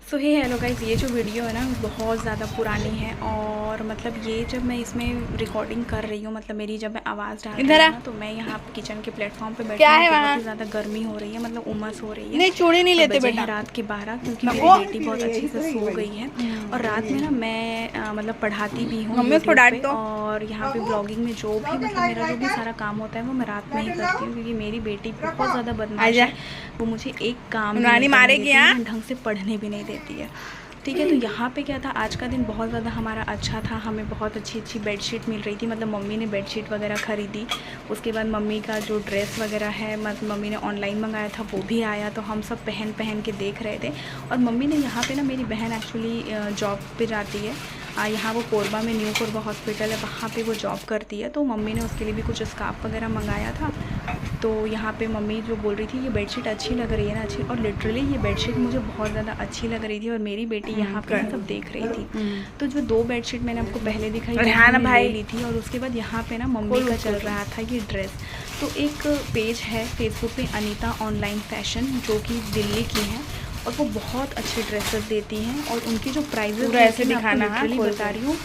सो हे hello guys, ये जो video है ना बहुत ज़्यादा पुरानी है और मतलब ये जब मैं इसमें रिकॉर्डिंग कर रही हूँ, मतलब मेरी जब मैं आवाज़ डाल रही हूँ ना, तो मैं यहाँ किचन के प्लेटफॉर्म पे बैठी हूँ। बहुत ही ज़्यादा गर्मी हो रही है, मतलब उमस हो रही है। नहीं चूड़ी नहीं लेते बेटा। रात के 12, क्योंकि मेरी बेटी बहुत अच्छे से सो गई है। और रात में ना मैं मतलब पढ़ाती भी हूँ यूट्यूब पे, और यहाँ पे ब्लॉगिंग में जो भी मतलब मेरा जो भी सारा काम होता है वो मैं रात में ही करती हूँ, क्योंकि मेरी बेटी बहुत ज़्यादा बदमाश है। वो मुझे एक काम भी नहीं करने देती है, ढंग से पढ़ने भी नहीं देती है। ठीक है, तो यहाँ पे क्या था, आज का दिन बहुत ज़्यादा हमारा अच्छा था। हमें बहुत अच्छी अच्छी बेडशीट मिल रही थी, मतलब मम्मी ने बेडशीट वगैरह ख़रीदी। उसके बाद मम्मी का जो ड्रेस वगैरह है, मतलब मम्मी ने ऑनलाइन मंगाया था, वो भी आया, तो हम सब पहन के देख रहे थे। और मम्मी ने यहाँ पे ना, मेरी बहन एक्चुअली जॉब पे जाती है यहाँ, वो कोरबा में न्यू कोरबा हॉस्पिटल है, वहाँ पे वो जॉब करती है। तो मम्मी ने उसके लिए भी कुछ स्कार्फ वगैरह मंगाया था। तो यहाँ पे मम्मी जो बोल रही थी ये बेडशीट अच्छी लग रही है ना, अच्छी, और लिटरली ये बेडशीट मुझे बहुत ज़्यादा अच्छी लग रही थी। और मेरी बेटी यहाँ पे सब देख रही थी। तो जो 2 बेडशीट मैंने आपको पहले दिखाई ले ली थी, और उसके बाद यहाँ पे ना मम्मी का चल रहा था ये ड्रेस। तो एक पेज है फेसबुक पे, अनीता ऑनलाइन फैशन, जो कि दिल्ली की है, और वो बहुत अच्छी ड्रेसेस देती हैं। और उनकी जो प्राइजेस ऐसे दिखाना लिटरली बता रही हूँ।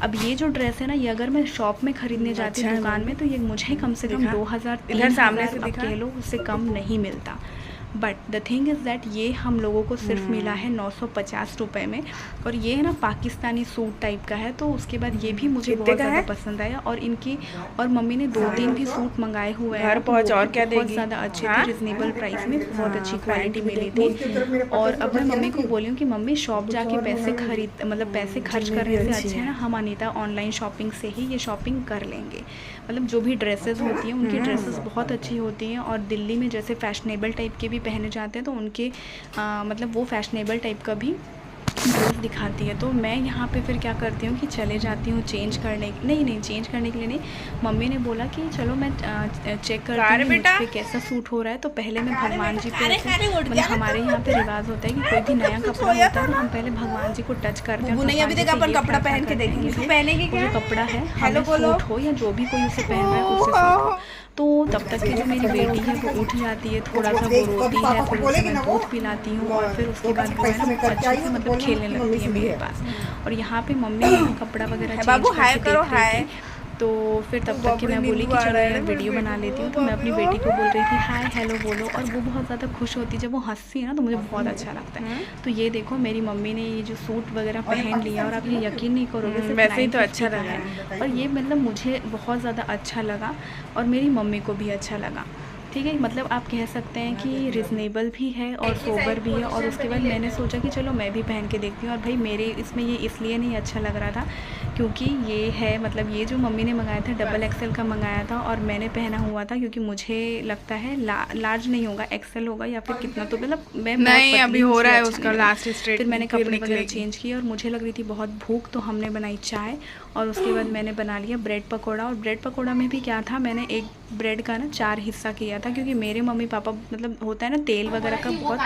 अब ये जो ड्रेस है ना, ये अगर मैं शॉप में ख़रीदने जाती हूँ दुकान में, तो ये मुझे कम से कम 2000-3000 आप कह लो, उससे कम नहीं मिलता। But the thing is that ये हम लोगों को सिर्फ मिला है 950 रुपये में। और ये है ना पाकिस्तानी सूट टाइप का है। तो उसके बाद ये भी मुझे बहुत ज़्यादा पसंद आया। और इनकी और मम्मी ने 2-3 भी सूट मंगाए हुए हैं, बहुत ज़्यादा अच्छे थे, रिजनेबल प्राइस में, बहुत अच्छी क्वालिटी मिली थी। और अब मैं मम्मी को बोली हूँ कि मम्मी शॉप जाके पैसे खर्च करने से अच्छा है ना, हम अनीता ऑनलाइन शॉपिंग से ही ये शॉपिंग कर लेंगे। मतलब जो भी ड्रेसेस होती हैं, उनकी ड्रेसेस बहुत अच्छी होती हैं। और दिल्ली में जैसे फैशनेबल टाइप के भी पहने जाते हैं, तो उनके मतलब वो फैशनेबल टाइप का भी ड्रेस दिखाती है। तो मैं यहाँ पे फिर क्या करती हूँ कि चले जाती हूँ चेंज करने, नहीं चेंज करने के लिए नहीं, मम्मी ने बोला कि चलो मैं चेक करती हूँ मुझ पे कैसा सूट हो रहा है। तो पहले मैं भगवान जी पे, मतलब हमारे यहाँ पे रिवाज होता है कि कोई भी नया कपड़ा होता है तो हम पहले भगवान जी को टच करते हैं। कपड़ा पहन के देखेंगे, जो कपड़ा है, हमें सूट हो या जो भी कोई उसे पहन रहा है उसे सूट हो। तो तब तक की जो मेरी बेटी है वो उठ जाती है, थोड़ा सा वो रोती है, फिर उसे मैं दूध पिलाती हूँ, और फिर उसके बाद वो है ना अच्छे से मतलब खेलने लगती है मेरे पास। और यहाँ पे मम्मी कपड़ा वगैरह चेंज करके देख रही थी। तो फिर तब तक कि मैं बोली कि चलो मैं वीडियो बना लेती हूँ। तो मैं अपनी बेटी को बोल रही थी हाय हेलो बोलो, और वो बहुत ज़्यादा खुश होती है जब वो हंसती है ना, तो मुझे बहुत अच्छा लगता है। तो ये देखो मेरी मम्मी ने ये जो सूट वगैरह पहन लिया, और आप ये यकीन नहीं करोगे, वैसे ही तो अच्छा लगा है। और ये मतलब मुझे बहुत ज़्यादा अच्छा लगा, और मेरी मम्मी को भी अच्छा लगा। ठीक है, मतलब आप कह सकते हैं कि रिजनेबल भी है और सोबर भी है। और उसके बाद मैंने सोचा कि चलो मैं भी पहन के देखती हूँ। और भाई मेरे इसमें ये इसलिए नहीं अच्छा लग रहा था क्योंकि ये है, मतलब ये जो मम्मी ने मंगाया था डबल एक्सेल का मंगाया था, और मैंने पहना हुआ था, क्योंकि मुझे लगता है लार्ज नहीं होगा, एक्सेल होगा या फिर कितना, तो मतलब मैं नहीं अभी हो रहा है उसका लास्ट स्टेज। फिर मैंने कपड़े वगैरह चेंज किए, और मुझे लग रही थी बहुत भूख, तो हमने बनाई चाय, और उसके बाद मैंने बना लिया ब्रेड पकौड़ा। और ब्रेड पकौड़ा में भी क्या था, मैंने एक ब्रेड का ना 4 हिस्सा किया था, क्योंकि मेरे मम्मी पापा मतलब होता है ना तेल वगैरह का बहुत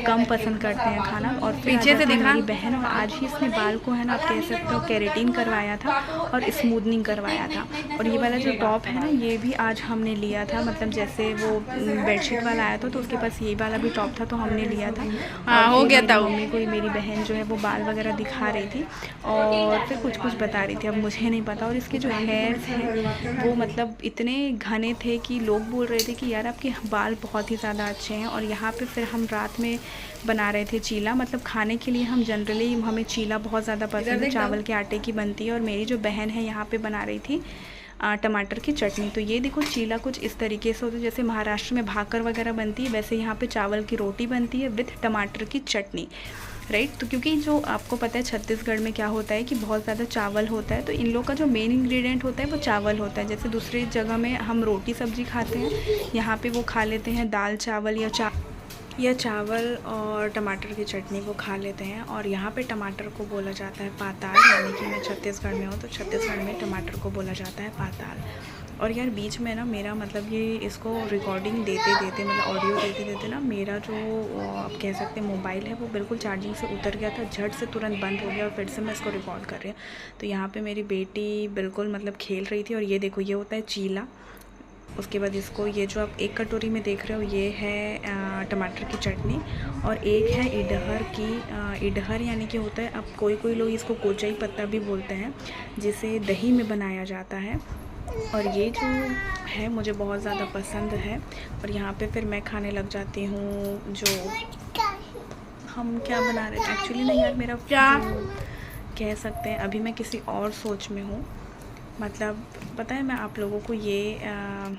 कम पसंद करते हैं खाना। और पीछे से देखा मेरी बहन, और आज ही इसने बाल को है ना, आप कह सकते हो केरेटिन करवाया था और स्मूदनिंग करवाया था। और ये वाला जो टॉप है ना, ये भी आज हमने लिया था, मतलब जैसे वो बेडशीट वाला आया था तो उसके पास ये वाला भी टॉप था, तो हमने लिया था। और हो गया था। मम्मी को मेरी बहन जो है वो बाल वगैरह दिखा रही थी, और फिर कुछ बता रही थी, अब मुझे नहीं पता। और इसके जो हेयर्स हैं वो मतलब इतने घने थे कि लोग बोल रहे थे कि यार आपके बाल बहुत ही ज़्यादा अच्छे हैं। और यहाँ पे फिर हम रात में बना रहे थे चीला, मतलब खाने के लिए हम जनरली, हमें चीला बहुत ज़्यादा पसंद है, चावल के आटे की बनती है। और मेरी जो बहन है यहाँ पे बना रही थी टमाटर की चटनी। तो ये देखो चीला कुछ इस तरीके से होता है, जैसे महाराष्ट्र में भाकर वगैरह बनती है, वैसे यहाँ पे चावल की रोटी बनती है विथ टमाटर की चटनी, राइट। तो क्योंकि जो आपको पता है छत्तीसगढ़ में क्या होता है कि बहुत ज़्यादा चावल होता है, तो इन लोग का जो मेन इंग्रेडिएंट होता है वो चावल होता है। जैसे दूसरी जगह में हम रोटी सब्जी खाते हैं, यहाँ पे वो खा लेते हैं दाल चावल या चावल और टमाटर की चटनी वो खा लेते हैं। और यहाँ पे टमाटर को बोला जाता है पाताल, यानी कि मैं छत्तीसगढ़ में हूँ तो छत्तीसगढ़ में टमाटर को बोला जाता है पाताल। और यार बीच में ना मेरा मतलब ये इसको रिकॉर्डिंग देते मतलब ऑडियो देते ना, मेरा जो आप कह सकते हैं मोबाइल है वो बिल्कुल चार्जिंग से उतर गया था, झट से तुरंत बंद हो गया, और फिर से मैं इसको रिकॉर्ड कर रही हूँ। तो यहाँ पे मेरी बेटी बिल्कुल मतलब खेल रही थी। और ये देखो ये होता है चीला, उसके बाद इसको ये जो आप एक कटोरी में देख रहे हो ये है टमाटर की चटनी, और एक है इडहर यानी कि होता है, अब कोई लोग इसको कोचाई पत्ता भी बोलते हैं, जिसे दही में बनाया जाता है। और ये जो है मुझे बहुत ज़्यादा पसंद है। और यहाँ पे फिर मैं खाने लग जाती हूँ। जो हम क्या बना रहे थे एक्चुअली, नहीं यार मेरा क्या कह सकते हैं, अभी मैं किसी और सोच में हूँ। मतलब पता है, मैं आप लोगों को ये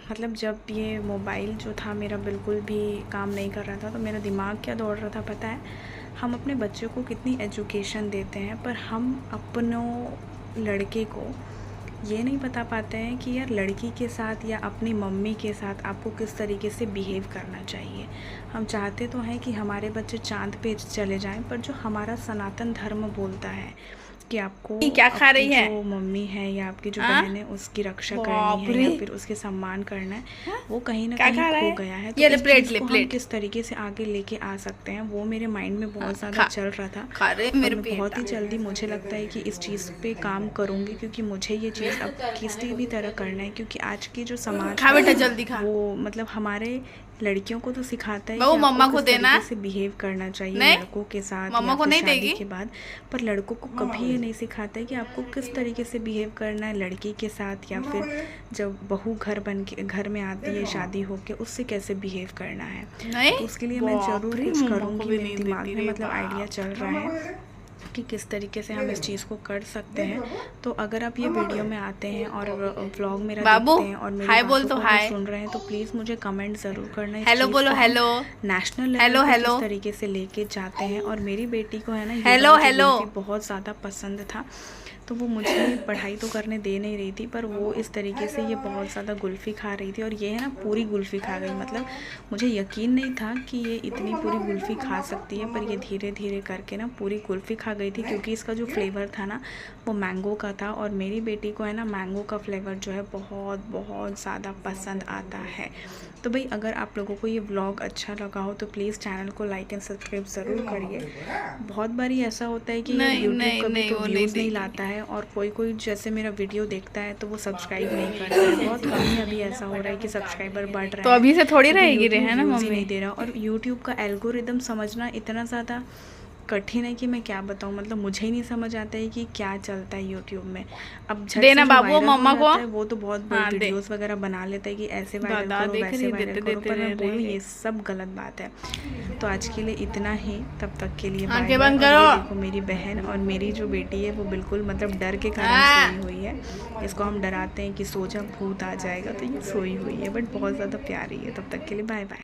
मतलब जब ये मोबाइल जो था मेरा बिल्कुल भी काम नहीं कर रहा था, तो मेरा दिमाग क्या दौड़ रहा था पता है, हम अपने बच्चों को कितनी एजुकेशन देते हैं, पर हम अपनों लड़के को ये नहीं बता पाते हैं कि यार लड़की के साथ या अपनी मम्मी के साथ आपको किस तरीके से बिहेव करना चाहिए। हम चाहते तो हैं कि हमारे बच्चे चांद पे चले जाएं, पर जो हमारा सनातन धर्म बोलता है कि आपको क्या खा रही है, जो मम्मी है या आपकी जो बहन है उसकी रक्षा करनी है या फिर उसके सम्मान करना है, वो कहीं ना कहीं खो गया है। तो इस चीज़ को हम किस तरीके से आगे लेके आ सकते हैं, वो मेरे माइंड में बहुत ज़्यादा चल रहा था। मैं बहुत ही जल्दी मुझे लगता है कि इस चीज़ पे काम करूँगी, क्योंकि मुझे ये चीज़ अब किसी भी तरह करना है। क्योंकि आज की जो समाज है वो मतलब हमारे लड़कियों को तो सिखाता है कि मम्मा को देना से बिहेव करना चाहिए लड़कों के साथ, मम्मा को नहीं देगी के बाद, पर लड़कों को कभी ये नहीं सिखाता है कि आपको किस तरीके से बिहेव करना है लड़की के साथ, या फिर जब बहू घर में आती है शादी होके उससे कैसे बिहेव करना है। तो उसके लिए मैं ज़रूर कुछ करूँगी। मेरे दिमाग में मतलब आइडिया चल रहा है कि किस तरीके से हम इस चीज़ को कर सकते हैं। तो अगर आप ये वीडियो में आते हैं और व्लॉग मेरा देखते हैं और मेरी बातों को सुन रहे हैं, तो प्लीज़ मुझे कमेंट ज़रूर करना। हेलो बोलो, हेलो नेशनल लेवल पे किस तरीके से लेके जाते हैं। और मेरी बेटी को है ना हेलो बहुत ज़्यादा पसंद था, तो वो मुझे पढ़ाई तो करने दे नहीं रही थी, पर वो इस तरीके से ये बहुत ज़्यादा कुल्फ़ी खा रही थी। और ये है ना पूरी कुल्फ़ी खा गई। मतलब मुझे यकीन नहीं था कि ये इतनी पूरी कुल्फ़ी खा सकती है, पर ये धीरे धीरे करके ना पूरी कुल्फ़ी खा गई थी, क्योंकि इसका जो फ्लेवर था ना वो मैंगो का था। और मेरी बेटी को है ना मैंगो का फ्लेवर जो है बहुत बहुत ज़्यादा पसंद आता है। तो भाई अगर आप लोगों को ये व्लॉग अच्छा लगा हो तो प्लीज़ चैनल को लाइक एंड सब्सक्राइब ज़रूर करिए। बहुत बारी ऐसा होता है कि यूट्यूब कभी तो व्यूज़ नहीं लाता है, और कोई जैसे मेरा वीडियो देखता है तो वो सब्सक्राइब नहीं करता है। बहुत कम ही अभी ऐसा हो रहा है कि सब्सक्राइबर बढ़ रहा है, तो अभी से थोड़ी रहेगी है ना मम्मी, नहीं दे रहा। और यूट्यूब का एल्गोरिदम समझना इतना ज़्यादा कठिन है कि मैं क्या बताऊं। मतलब मुझे ही नहीं समझ आता है कि क्या चलता है यूट्यूब में। अब देना बाबू मम्मा को, वो तो बहुत बड़ी वीडियोस वगैरह बना लेता है कि ऐसे वायरल करो वैसे वायरल करो, पर मैं बोलूं ये सब गलत बात है। तो आज के लिए इतना ही, तब तक के लिए बाय बाय। देखो मेरी बहन और मेरी जो बेटी है वो बिल्कुल मतलब डर के कारण सोई हुई है। इसको हम डराते हैं कि सो जा भूत आ जाएगा, तो ये सोई हुई है, बट बहुत ज़्यादा प्यारी है। तब तक के लिए बाय बाय।